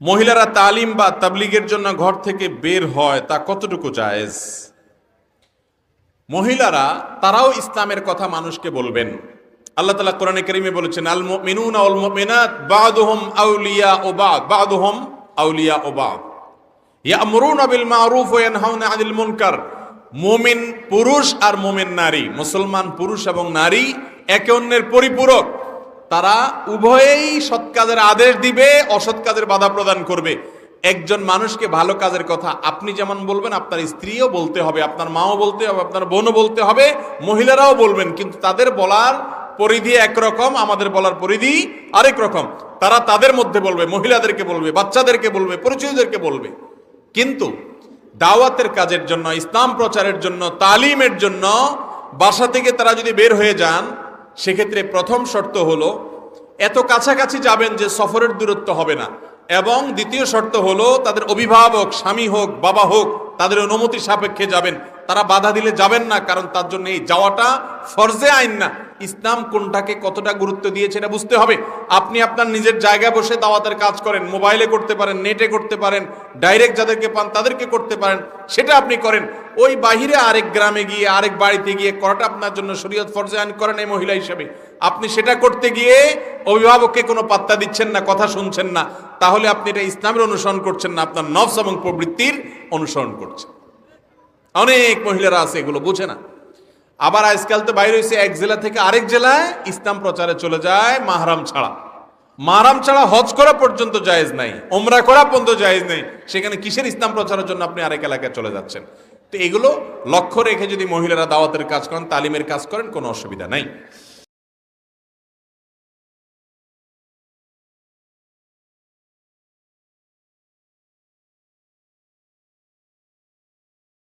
মহিলারা তালিম বা তাবলীগের জন্য ঘর থেকে বের হয় তা কতটুকু জায়েজ? মহিলারা তারাও ইসলামের কথা মানুষকে বলবেন। আল্লাহ তাআলা কোরআনে কারীমে বলেছেন, আল মুমিনুনা ওয়াল মুমিনাত বা'দুহুম আউলিয়াউ বা'দ বা'দুহুম আউলিয়াউ বা'দ ইয়া'মুরুনা বিল মা'রুফ ওয়া ইয়ানহাউনা আনিল মুনকার। মুমিন পুরুষ আর মুমিন নারী, মুসলমান পুরুষ এবং নারী একে অন্যের পরিপূরক। তারা উভয়েই সৎ কাজের আদেশ দিবে, অসৎ কাজের বাধা প্রদান করবে। একজন মানুষকে ভালো কাজের কথা আপনি যেমন বলবেন, আপনার স্ত্রীও বলতে হবে, আপনার মাও বলতে হবে, আপনার বোনও বলতে হবে, মহিলারাও বলবেন। কিন্তু তাদের বলার পরিধি একরকম, আমাদের বলার পরিধি আরেক রকম। তারা তাদের মধ্যে বলবে, মহিলাদেরকে বলবে, বাচ্চাদেরকে বলবে, পরিচয়দেরকে বলবে। কিন্তু দাওয়াতের কাজের জন্য, ইসলাম প্রচারের জন্য, তালিমের জন্য বাসা থেকে তারা যদি বের হয়ে যান, সেক্ষেত্রে প্রথম শর্ত হলো এত কাছাকাছি যাবেন যে সফরের দূরত্ব হবে না, এবং দ্বিতীয় শর্ত হলো তাদের অভিভাবক, স্বামী হোক বাবা হোক, তাদের অনুমতি সাপেক্ষে যাবেন। তারা বাধা দিলে যাবেন না, কারণ তার জন্য এই যাওয়াটা ফরজে আইন না। ইসলাম কোনটাকে কতটা গুরুত্ব দিয়েছে এটা বুঝতে হবে। আপনি আপনার নিজের জায়গায় বসে দাওয়াতের কাজ করেন, মোবাইলে করতে পারেন, নেটে করতে পারেন, ডাইরেক্ট যাদেরকে পান তাদেরকে করতে পারেন, সেটা আপনি করেন। ওই বাহিরে আরেক গ্রামে গিয়ে, আরেক বাড়িতে গিয়ে করাটা আপনার জন্য শরীয়ত ফরজে আইন করেন এই মহিলা হিসেবে। আপনি সেটা করতে গিয়ে অভিভাবককে কোনো পাত্তা দিচ্ছেন না, কথা শুনছেন না, তাহলে আপনি এটা ইসলামের অনুসরণ করছেন না, আপনার নফস এবং প্রবৃত্তির অনুসরণ করছেন। অনেক মহিলারা আছে এগুলো বুঝে না। আবার আজকাল তো বাইরে হয়েছে এক জেলা থেকে আরেক জেলায় ইসলাম প্রচারে চলে যায় মাহরাম ছাড়া। মাহরাম ছাড়া হজ করা পর্যন্ত জায়েজ নাই, ওমরা করা পর্যন্ত জায়েজ নেই। সেখানে কিসের ইসলাম প্রচারের জন্য আপনি আরেক এলাকায় চলে যাচ্ছেন? তো এগুলো লক্ষ্য রেখে যদি মহিলারা দাওয়াতের কাজ করেন, তালিমের কাজ করেন, কোনো অসুবিধা নাই।